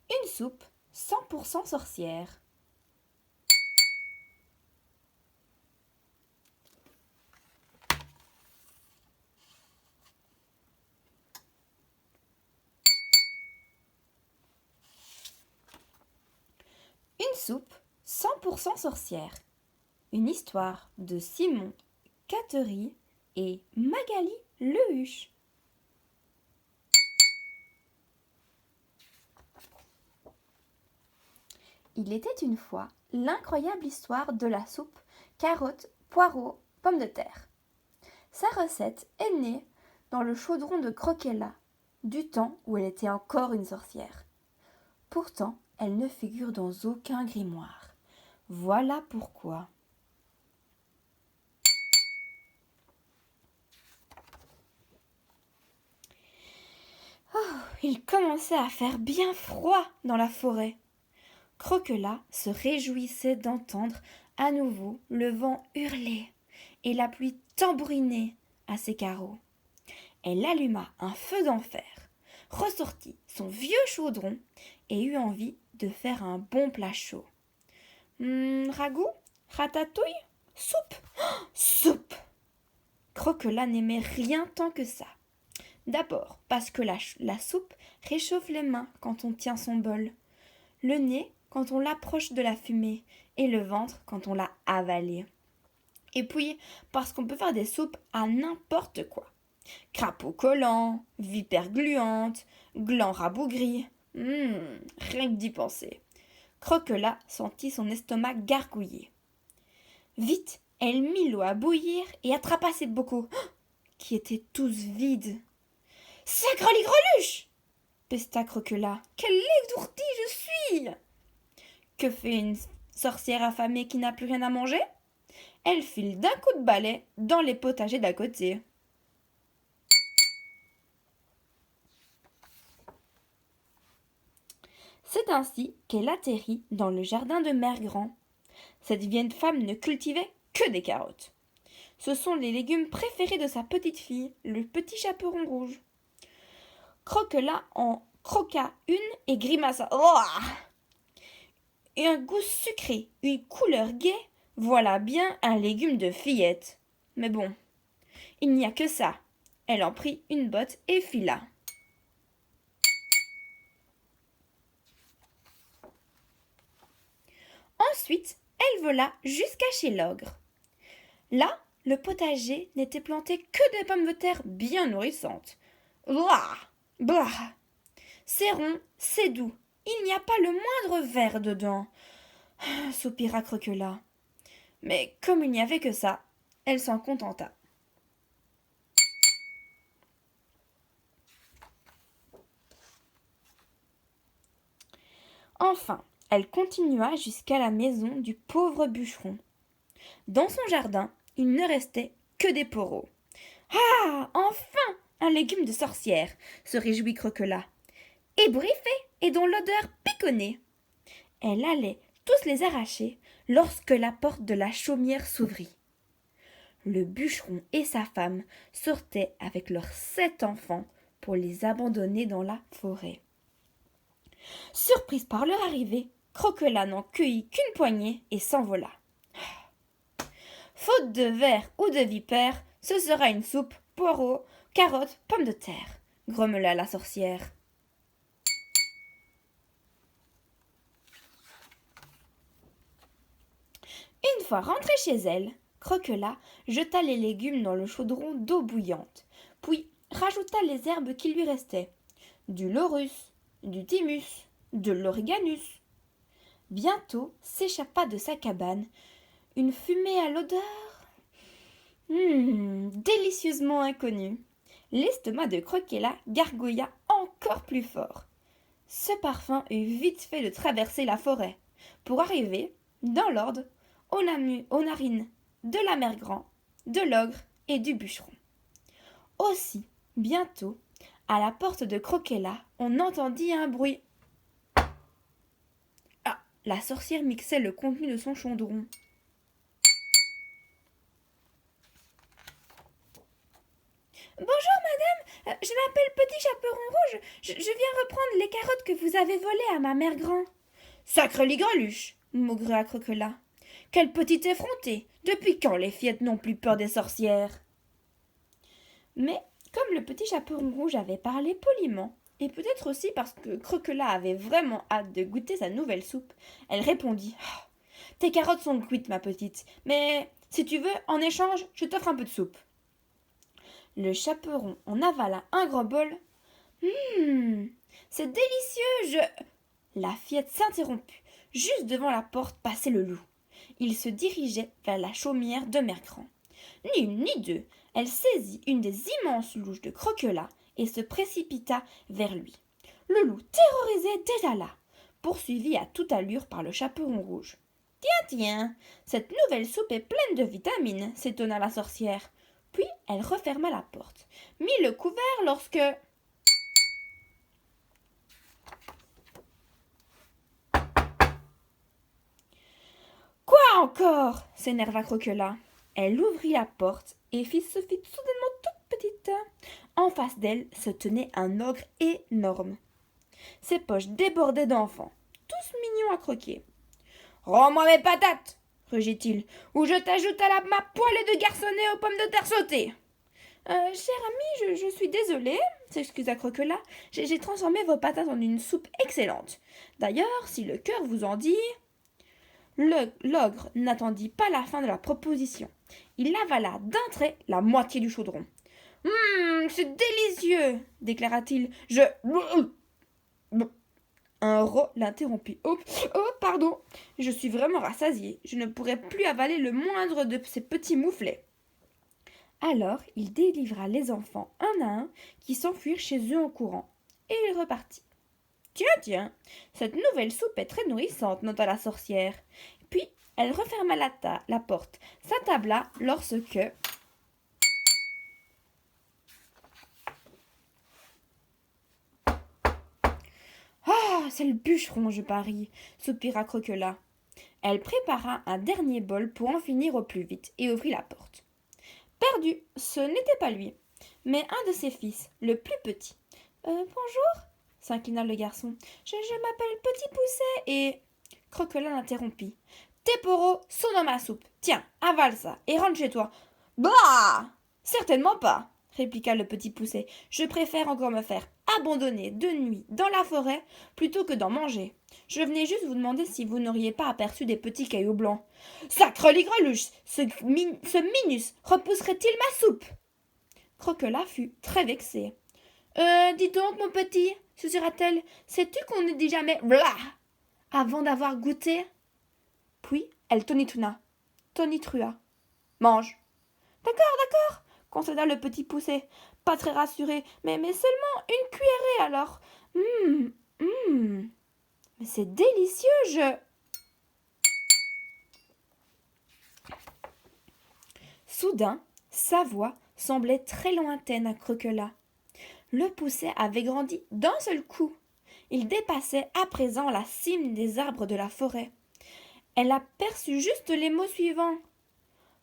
Une soupe 100% sorcière. Une soupe 100% sorcière. Une histoire de Simon Cattery et Magali Lehuche. Il était une fois l'incroyable histoire de la soupe carottes, poireaux, pommes de terre. Sa recette est née dans le chaudron de Croquella, du temps où elle était encore une sorcière. Pourtant, elle ne figure dans aucun grimoire. Voilà pourquoi. Il commençait à faire bien froid dans la forêt. Croquella se réjouissait d'entendre à nouveau le vent hurler et la pluie tambouriner à ses carreaux. Elle alluma un feu d'enfer, ressortit son vieux chaudron et eut envie de faire un bon plat chaud. Ragoût? Ratatouille? Soupe? Soupe! Croquella n'aimait rien tant que ça. D'abord parce que la soupe réchauffe les mains quand on tient son bol, le nez quand on l'approche de la fumée et le ventre quand on l'a avalée. Et puis parce qu'on peut faire des soupes à n'importe quoi. Crapaud collant, vipère gluante, gland rabougri. Rien que d'y penser. Croquella sentit son estomac gargouiller. Vite, elle mit l'eau à bouillir et attrapa ses bocaux, qui étaient tous vides. Sacre-les-greluches! Pesta Croquella. Quelle étourdie je suis! Que fait une sorcière affamée qui n'a plus rien à manger? Elle file d'un coup de balai dans les potagers d'à côté. C'est ainsi qu'elle atterrit dans le jardin de Mère Grand. Cette vieille femme ne cultivait que des carottes. Ce sont les légumes préférés de sa petite fille, le petit chaperon rouge. Croquella en croqua une et grimaça. Oh! Et un goût sucré, une couleur gaie, voilà bien un légume de fillette. Mais bon, il n'y a que ça. Elle en prit une botte et fila. Ensuite, elle vola jusqu'à chez l'ogre. Là, le potager n'était planté que de pommes de terre bien nourrissantes. Blah! Blah! C'est rond, c'est doux. Il n'y a pas le moindre verre dedans. Soupira Croquella. Mais comme il n'y avait que ça, elle s'en contenta. Enfin, elle continua jusqu'à la maison du pauvre bûcheron. Dans son jardin, il ne restait que des poros. Ah! Enfin! Un légume de sorcière, se réjouit Croquella. Ébouriffé et dont l'odeur piconnait. Elle allait tous les arracher lorsque la porte de la chaumière s'ouvrit. Le bûcheron et sa femme sortaient avec leurs 7 enfants pour les abandonner dans la forêt. Surprise par leur arrivée, Croquella n'en cueillit qu'une poignée et s'envola. Faute de vers ou de vipères, ce sera une soupe, poireaux, carottes, pommes de terre, grommela la sorcière. Une fois rentrée chez elle, Croquella jeta les légumes dans le chaudron d'eau bouillante, puis rajouta les herbes qui lui restaient. Du laurus, du thymus, de l'origanus. Bientôt s'échappa de sa cabane une fumée à l'odeur délicieusement inconnue. L'estomac de Croquella gargouilla encore plus fort. Ce parfum eut vite fait de traverser la forêt, pour arriver, dans l'ordre, aux narines de la mère Grand, de l'ogre et du bûcheron. Aussi, bientôt, à la porte de Croquella, on entendit un bruit. Ah, la sorcière mixait le contenu de son chaudron. Bonjour, madame, Je m'appelle Petit Chaperon Rouge. Je viens reprendre les carottes que vous avez volées à ma mère grand. Sacre ligreluche, maugréa Croquelas. Quelle petite effrontée! Depuis quand les fillettes n'ont plus peur des sorcières? Mais comme le Petit Chaperon Rouge avait parlé poliment, et peut-être aussi parce que Croquelas avait vraiment hâte de goûter sa nouvelle soupe, elle répondit « Tes carottes sont cuites, ma petite, mais si tu veux, en échange, je t'offre un peu de soupe. » Le chaperon en avala un grand bol. C'est délicieux, La fillette s'interrompit. Juste devant la porte passait le loup. Il se dirigeait vers la chaumière de Mercran. Ni une ni deux, elle saisit une des immenses louches de Croquelas et se précipita vers lui. Le loup, terrorisé, détala, poursuivi à toute allure par le chaperon rouge. Tiens, cette nouvelle soupe est pleine de vitamines, s'étonna la sorcière. Puis elle referma la porte, mit le couvert lorsque... Quoi encore s'énerva Croquelas. Elle ouvrit la porte et se fit soudainement toute petite. En face d'elle se tenait un ogre énorme. Ses poches débordaient d'enfants, tous mignons à croquer. Rends-moi mes patates, rugit-il, ou je t'ajoute à ma poêlée de garçonnet aux pommes de terre sautées. Cher ami, je suis désolée, s'excusa Croquelas. J'ai transformé vos patates en une soupe excellente. D'ailleurs, si le cœur vous en dit... L'ogre n'attendit pas la fin de la proposition. Il avala d'un trait la moitié du chaudron. C'est délicieux, déclara-t-il. Un rot l'interrompit. Oh, pardon, je suis vraiment rassasié. Je ne pourrai plus avaler le moindre de ces petits mouflets. Alors il délivra les enfants un à un qui s'enfuirent chez eux en courant, et il repartit. Tiens, cette nouvelle soupe est très nourrissante, nota la sorcière. Puis elle referma la porte, s'attabla lorsque... Ah, c'est le bûcheron, je parie, soupira Croquelas. Elle prépara un dernier bol pour en finir au plus vite et ouvrit la porte. Perdu, ce n'était pas lui, mais un de ses fils, le plus petit. Bonjour, s'inclina le garçon. Je m'appelle Petit Pousset et... Croquelas l'interrompit. Tes poros sont dans ma soupe. Tiens, avale ça et rentre chez toi. Bah! Certainement pas, répliqua le Petit Pousset. Je préfère encore me faire abandonner de nuit dans la forêt plutôt que d'en manger. Je venais juste vous demander si vous n'auriez pas aperçu des petits cailloux blancs. Sacre ligreluche, ce Minus repousserait-il ma soupe? Croquelas fut très vexé. Dis donc, mon petit, susurra-t-elle, sais-tu qu'on ne dit jamais blah avant d'avoir goûté? Puis elle tonitra. Mange. D'accord, concéda le Petit Pousset, pas très rassuré, mais seulement une cuillerée alors. Mais c'est délicieux, Soudain, sa voix semblait très lointaine à Croquelas. Le Pousset avait grandi d'un seul coup. Il dépassait à présent la cime des arbres de la forêt. Elle aperçut juste les mots suivants.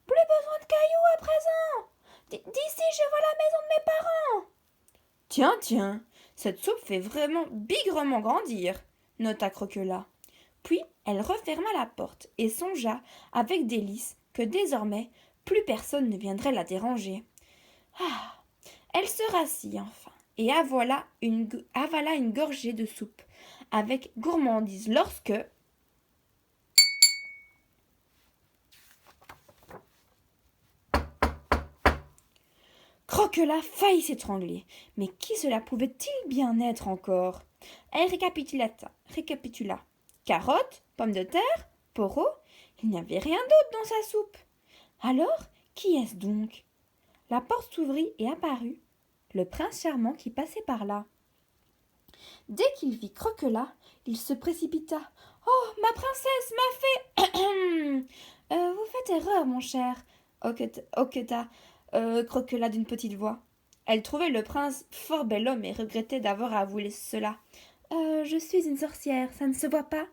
Plus besoin de cailloux à présent. D'ici, je vois la maison de mes parents. Tiens, cette soupe fait vraiment bigrement grandir, nota Croquelas. Puis elle referma la porte et songea avec délice que désormais plus personne ne viendrait la déranger. Ah, elle se rassit enfin et avala une gorgée de soupe avec gourmandise lorsque... Croquelas faillit s'étrangler. Mais qui cela pouvait-il bien être encore? Elle récapitula. Carottes, pommes de terre, poros, il n'y avait rien d'autre dans sa soupe. Alors, qui est-ce donc? La porte s'ouvrit et apparut le prince charmant qui passait par là. Dès qu'il vit Croquelas, il se précipita. Oh, ma princesse, ma fée vous faites erreur, mon cher, hoqueta Croquelas d'une petite voix. Elle trouvait le prince fort bel homme et regrettait d'avoir avoué cela. Je suis une sorcière, ça ne se voit pas.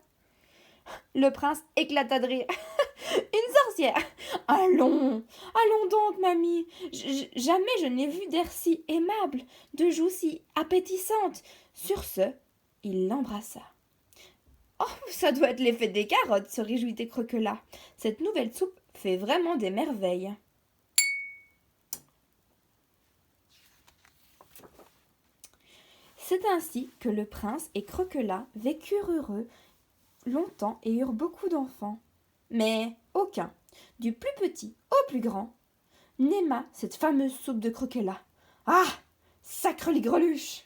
Le prince éclata de rire. Une sorcière. Allons, allons donc, mamie. Jamais je n'ai vu d'air si aimable, de joues si appétissantes. Sur ce, il l'embrassa. Oh, ça doit être l'effet des carottes, se réjouit Croquelas. Cette nouvelle soupe fait vraiment des merveilles. C'est ainsi que le prince et Croquelas vécurent heureux longtemps et eurent beaucoup d'enfants. Mais aucun, du plus petit au plus grand, n'aima cette fameuse soupe de Croquelas. Ah, sacre les greluches!